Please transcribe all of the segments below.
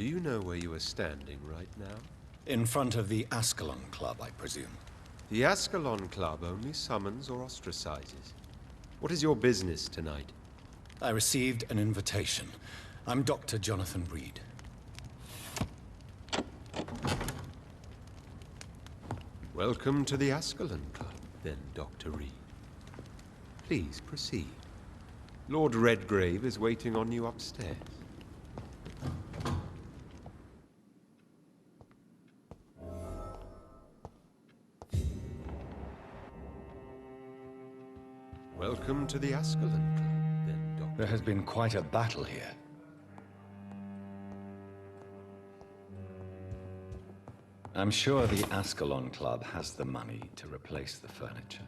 Do you know where you are standing right now? In front of the Ascalon Club, I presume. The Ascalon Club only summons or ostracizes. What is your business tonight? I received an invitation. I'm Dr. Jonathan Reed. Welcome to the Ascalon Club, then, Dr. Reed. Please proceed. Lord Redgrave is waiting on you upstairs. Welcome to the Ascalon Club, then, Doctor. There has been quite a battle here. I'm sure the Ascalon Club has the money to replace the furniture.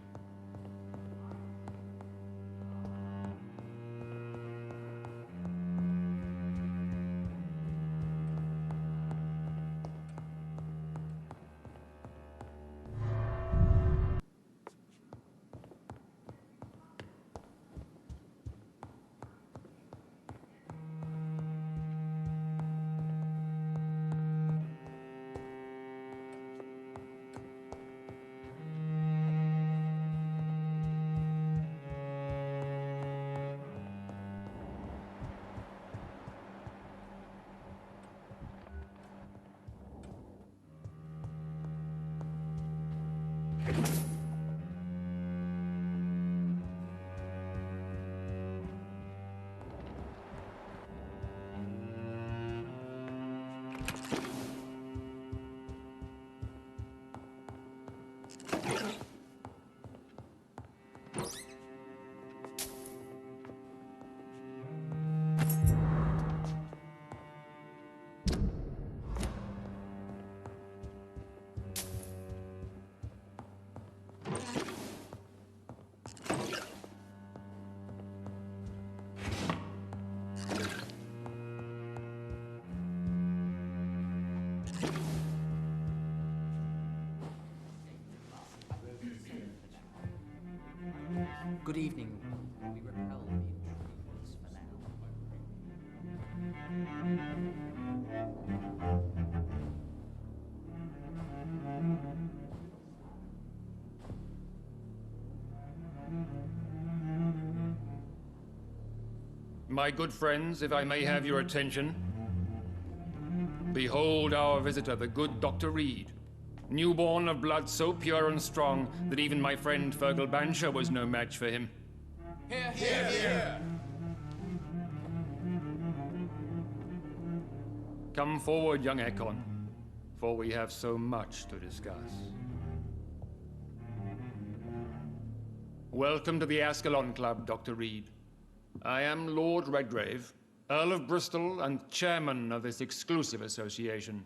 Good evening. We repel the intruders for now. My good friends, if I may have your attention. Behold our visitor, the good Dr. Reed. Newborn of blood so pure and strong that even my friend Fergal Bancher was no match for him. Hear, hear, hear! Come forward, young Ekon, for we have so much to discuss. Welcome to the Ascalon Club, Dr. Reed. I am Lord Redgrave, Earl of Bristol and chairman of this exclusive association.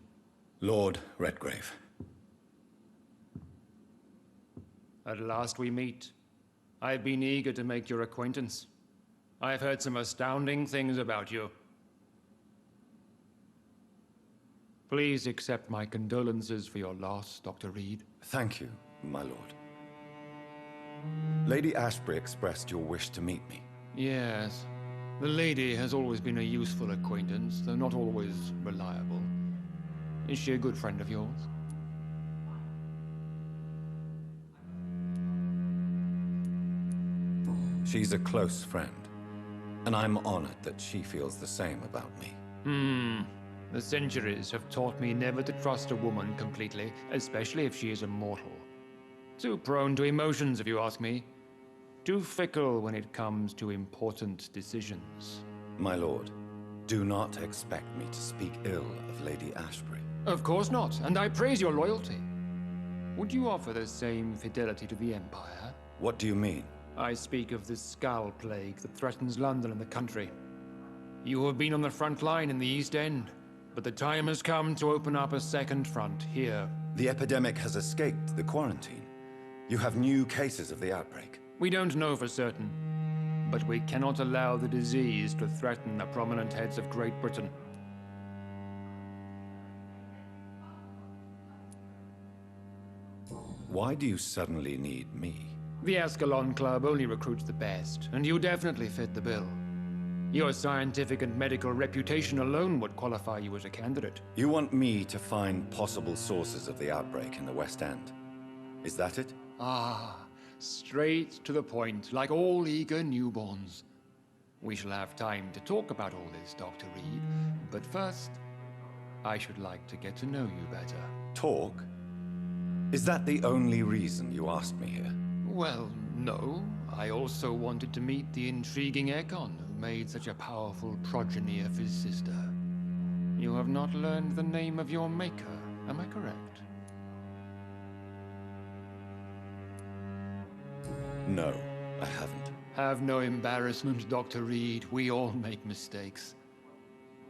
Lord Redgrave. At last we meet. I've been eager to make your acquaintance. I've heard some astounding things about you. Please accept my condolences for your loss, Dr. Reed. Thank you, my lord. Lady Ashbury expressed your wish to meet me. Yes. The lady has always been a useful acquaintance, though not always reliable. Is she a good friend of yours? She's a close friend, and I'm honored that she feels the same about me. The centuries have taught me never to trust a woman completely, especially if she is a mortal. Too prone to emotions, if you ask me. Too fickle when it comes to important decisions. My lord, do not expect me to speak ill of Lady Ashbury. Of course not, and I praise your loyalty. Would you offer the same fidelity to the Empire? What do you mean? I speak of the Skull Plague that threatens London and the country. You have been on the front line in the East End, but the time has come to open up a second front here. The epidemic has escaped the quarantine. You have new cases of the outbreak. We don't know for certain, but we cannot allow the disease to threaten the prominent heads of Great Britain. Why do you suddenly need me? The Ascalon Club only recruits the best, and you definitely fit the bill. Your scientific and medical reputation alone would qualify you as a candidate. You want me to find possible sources of the outbreak in the West End? Is that it? Ah, straight to the point, like all eager newborns. We shall have time to talk about all this, Dr. Reed. But first, I should like to get to know you better. Talk? Is that the only reason you asked me here? Well, no. I also wanted to meet the intriguing Ekon who made such a powerful progeny of his sister. You have not learned the name of your maker, am I correct? No, I haven't. Have no embarrassment, Dr. Reed. We all make mistakes.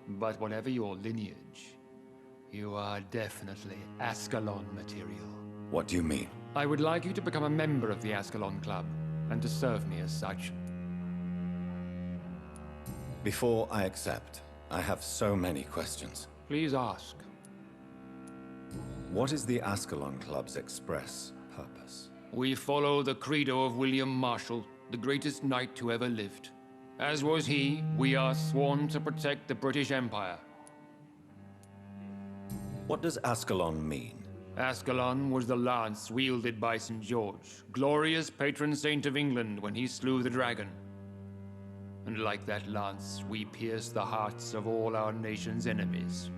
But whatever your lineage, you are definitely Ascalon material. What do you mean? I would like you to become a member of the Ascalon Club, and to serve me as such. Before I accept, I have so many questions. Please ask. What is the Ascalon Club's express purpose? We follow the credo of William Marshall, the greatest knight who ever lived. As was he, we are sworn to protect the British Empire. What does Ascalon mean? Ascalon was the lance wielded by St. George, glorious patron saint of England when he slew the dragon. And like that lance, we pierce the hearts of all our nation's enemies.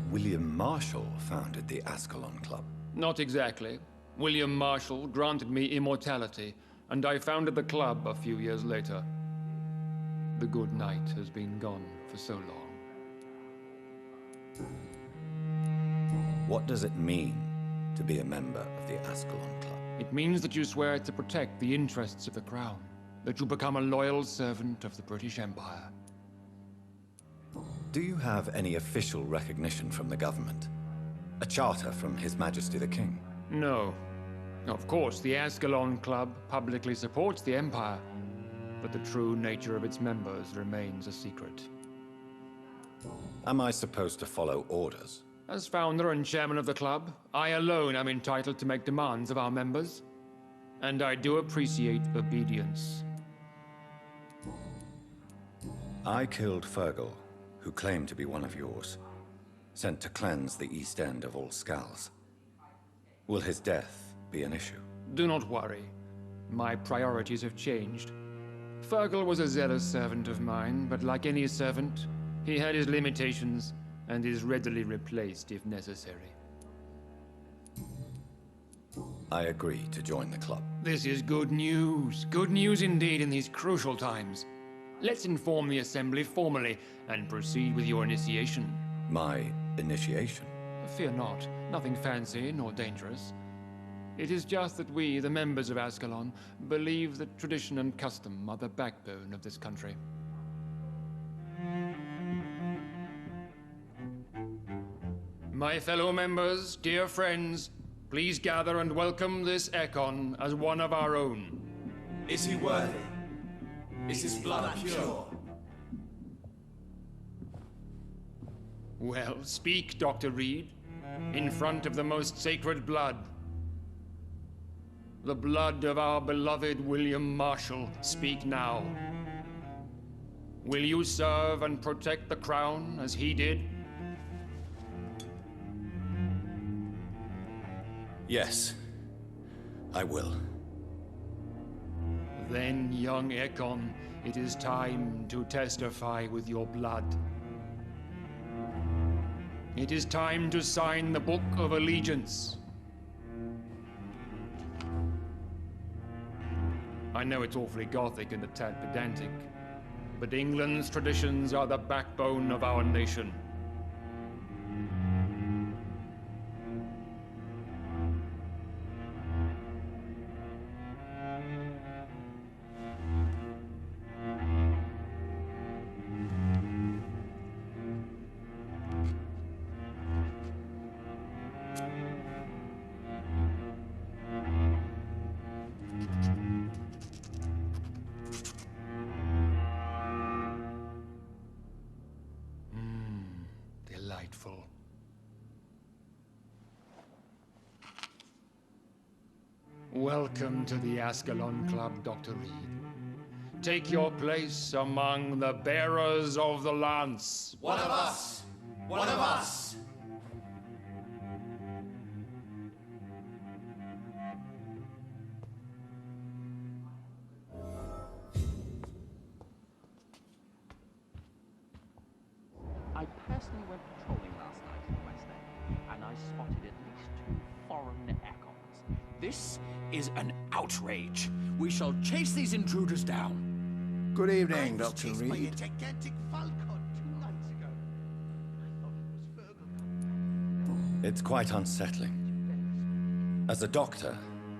William Marshall founded the Ascalon Club. Not exactly. William Marshall granted me immortality, and I founded the club a few years later. The good knight has been gone for so long. What does it mean to be a member of the Ascalon Club? It means that you swear to protect the interests of the crown, that you become a loyal servant of the British Empire. Do you have any official recognition from the government? A charter from His Majesty the King? No. Of course, the Ascalon Club publicly supports the Empire, but the true nature of its members remains a secret. Am I supposed to follow orders? As founder and chairman of the club, I alone am entitled to make demands of our members, and I do appreciate obedience. I killed Fergal, who claimed to be one of yours, sent to cleanse the East End of all Skulls. Will his death be an issue? Do not worry. My priorities have changed. Fergal was a zealous servant of mine, but like any servant, he had his limitations and is readily replaced if necessary. I agree to join the club. This is good news. Good news indeed in these crucial times. Let's inform the Assembly formally and proceed with your initiation. My initiation? Fear not. Nothing fancy nor dangerous. It is just that we, the members of Ascalon, believe that tradition and custom are the backbone of this country. My fellow members, dear friends, please gather and welcome this Ekon as one of our own. Is he worthy? Is his blood pure? Well, speak, Dr. Reed, in front of the most sacred blood. The blood of our beloved William Marshall, speak now. Will you serve and protect the crown as he did? Yes, I will. Then, young Ekon, it is time to testify with your blood. It is time to sign the Book of Allegiance. I know it's awfully gothic and a tad pedantic, but England's traditions are the backbone of our nation. Delightful. Welcome to the Ascalon Club, Dr. Reed. take your place among the bearers of the lance. One of us! One of us! I personally went patrolling last night in the West End, and I spotted at least 2 foreign aircons. This is an outrage. We shall chase these intruders down. Good evening, Dr. Chased by a Reed. gigantic falcon 2 nights ago. I thought it was Fergal. It's quite unsettling. As a doctor,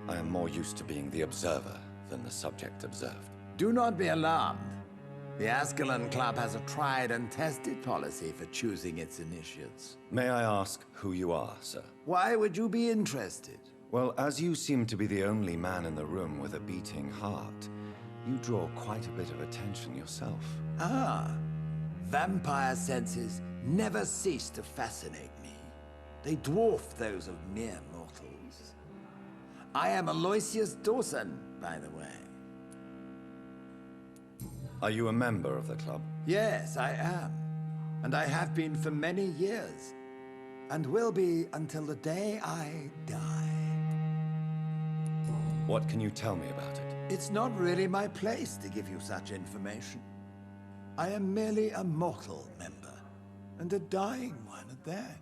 I am more used to being the observer than the subject observed. Do not be alarmed. The Ascalon Club has a tried and tested policy for choosing its initiates. May I ask who you are, sir? Why would you be interested? Well, as you seem to be the only man in the room with a beating heart, you draw quite a bit of attention yourself. Ah, vampire senses never cease to fascinate me. They dwarf those of mere mortals. I am Aloysius Dawson, by the way. Are you a member of the club? Yes, I am. And I have been for many years. And will be until the day I die. What can you tell me about it? It's not really my place to give you such information. I am merely a mortal member, and a dying one at that.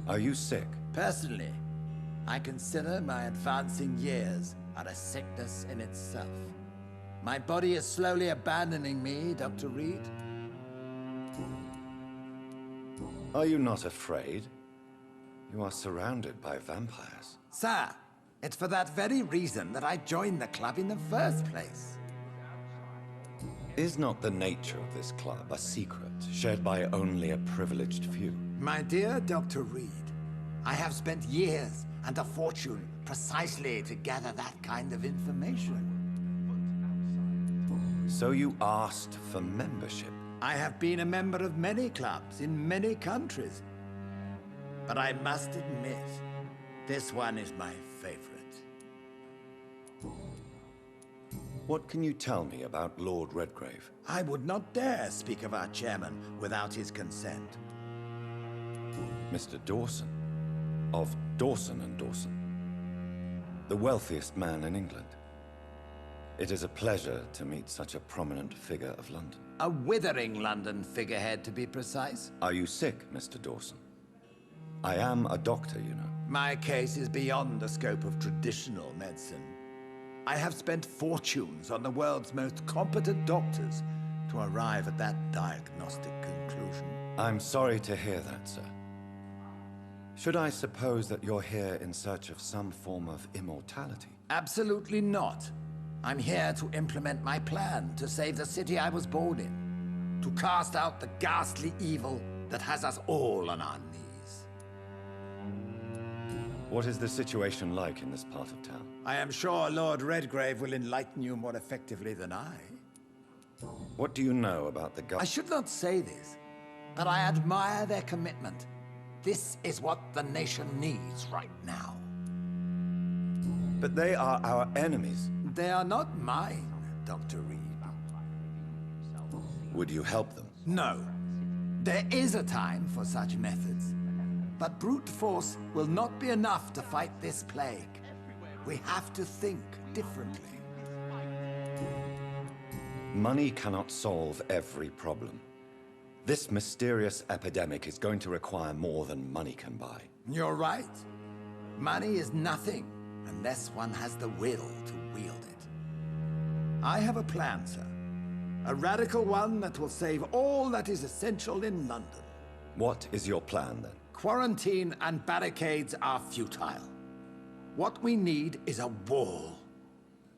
Are you sick? Personally, I consider my advancing years are a sickness in itself. My body is slowly abandoning me, Dr. Reed. Are you not afraid? You are surrounded by vampires. Sir, it's for that very reason that I joined the club in the first place. Is not the nature of this club a secret, shared by only a privileged few? My dear Dr. Reed, I have spent years and a fortune precisely to gather that kind of information. So you asked for membership? I have been a member of many clubs in many countries. But I must admit, this one is my favorite. What can you tell me about Lord Redgrave? I would not dare speak of our chairman without his consent. Mr. Dawson, of Dawson and Dawson, the wealthiest man in England. It is a pleasure to meet such a prominent figure of London. A withering London figurehead, to be precise. Are you sick, Mr. Dawson? I am a doctor, you know. My case is beyond the scope of traditional medicine. I have spent fortunes on the world's most competent doctors to arrive at that diagnostic conclusion. I'm sorry to hear that, sir. Should I suppose that you're here in search of some form of immortality? Absolutely not. I'm here to implement my plan to save the city I was born in. To cast out the ghastly evil that has us all on our knees. What is the situation like in this part of town? I am sure Lord Redgrave will enlighten you more effectively than I. What do you know about the I should not say this, but I admire their commitment. This is what the nation needs right now. But they are our enemies. They are not mine, Dr. Reed. Would you help them? No. There is a time for such methods. But brute force will not be enough to fight this plague. We have to think differently. Money cannot solve every problem. This mysterious epidemic is going to require more than money can buy. You're right. Money is nothing unless one has the will to wield it. I have a plan, sir. A radical one that will save all that is essential in London. What is your plan, then? Quarantine and barricades are futile. What we need is a wall.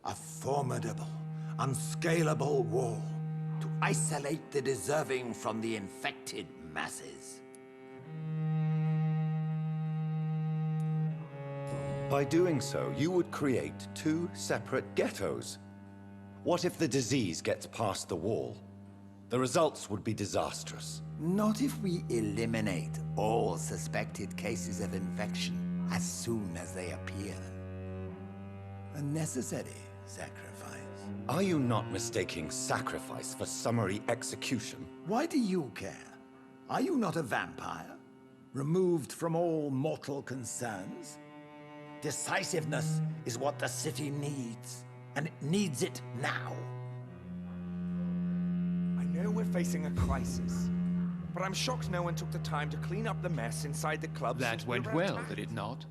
A formidable, unscalable wall to isolate the deserving from the infected masses. By doing so, you would create 2 separate ghettos. What if the disease gets past the wall? The results would be disastrous. Not if we eliminate all suspected cases of infection as soon as they appear. A necessary sacrifice. Are you not mistaking sacrifice for summary execution? Why do you care? Are you not a vampire? Removed from all mortal concerns? Decisiveness is what the city needs, and it needs it now. I know we're facing a crisis, but I'm shocked no one took the time to clean up the mess inside the club. That since we went were well, attacked. did it not?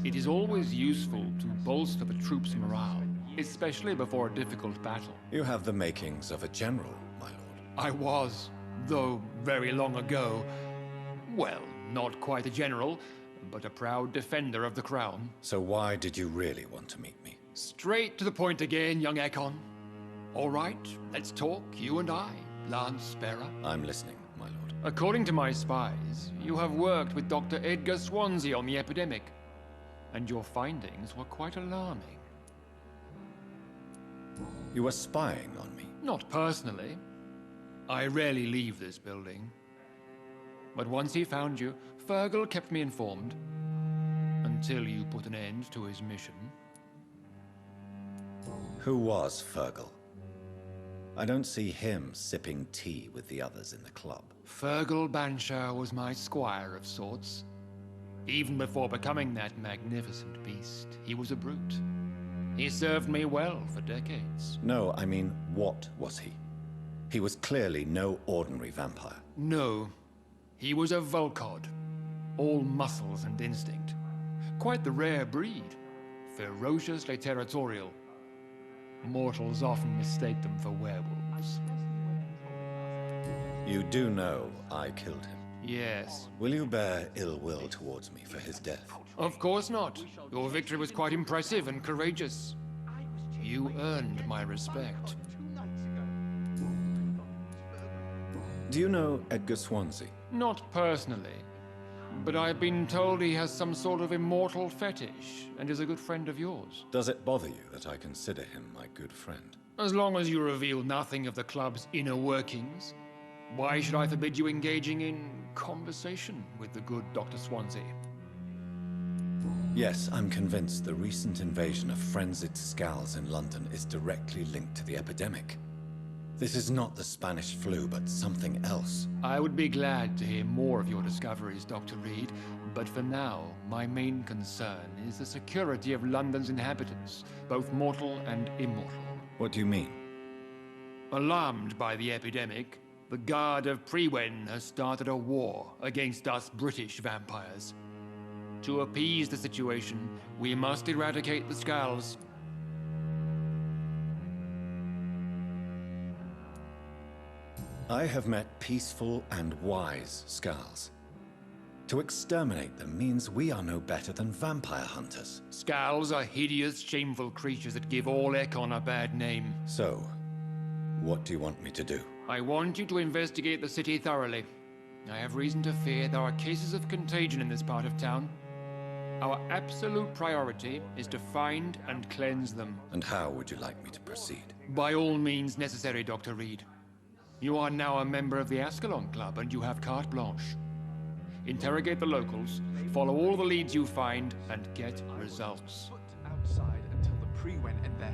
It is always useful to bolster the troops' morale, especially before a difficult battle. You have the makings of a general, my lord. I was, though very long ago, well, not quite a general, but a proud defender of the crown. So why did you really want to meet me? Straight to the point again, young Ekon. All right, let's talk, you and I, Lance Sparrow. I'm listening, my lord. According to my spies, you have worked with Dr. Edgar Swansea on the epidemic, and your findings were quite alarming. You were spying on me. Not personally. I rarely leave this building. But once he found you, Fergal kept me informed. Until you put an end to his mission. Who was Fergal? I don't see him sipping tea with the others in the club. Fergal Banshire was my squire of sorts. Even before becoming that magnificent beast, he was a brute. He served me well for decades. No, I mean, what was he? He was clearly no ordinary vampire. No, he was a Volcod. All muscles and instinct. Quite the rare breed. Ferociously territorial. Mortals often mistake them for werewolves. You do know I killed him. Yes. Will you bear ill will towards me for his death? Of course not. Your victory was quite impressive and courageous. You earned my respect. 2 nights ago. Do you know Edgar Swansea? Not personally, but I've been told he has some sort of immortal fetish and is a good friend of yours. Does it bother you that I consider him my good friend? As long as you reveal nothing of the club's inner workings, why should I forbid you engaging in conversation with the good Dr. Swansea? Yes, I'm convinced the recent invasion of frenzied scowls in London is directly linked to the epidemic. This is not the Spanish flu, but something else. I would be glad to hear more of your discoveries, Dr. Reed, but for now, my main concern is the security of London's inhabitants, both mortal and immortal. What do you mean? Alarmed by the epidemic, the Guard of Prewen has started a war against us British vampires. To appease the situation, we must eradicate the Skulls. I have met peaceful and wise Skulls. To exterminate them means we are no better than vampire hunters. Skulls are hideous, shameful creatures that give all Ekon a bad name. So, what do you want me to do? I want you to investigate the city thoroughly. I have reason to fear there are cases of contagion in this part of town. Our absolute priority is to find and cleanse them. And how would you like me to proceed? By all means necessary, Dr. Reed. You are now a member of the Ascalon Club and you have carte blanche. Interrogate the locals, follow all the leads you find, and get results. Put outside until the Prewen and their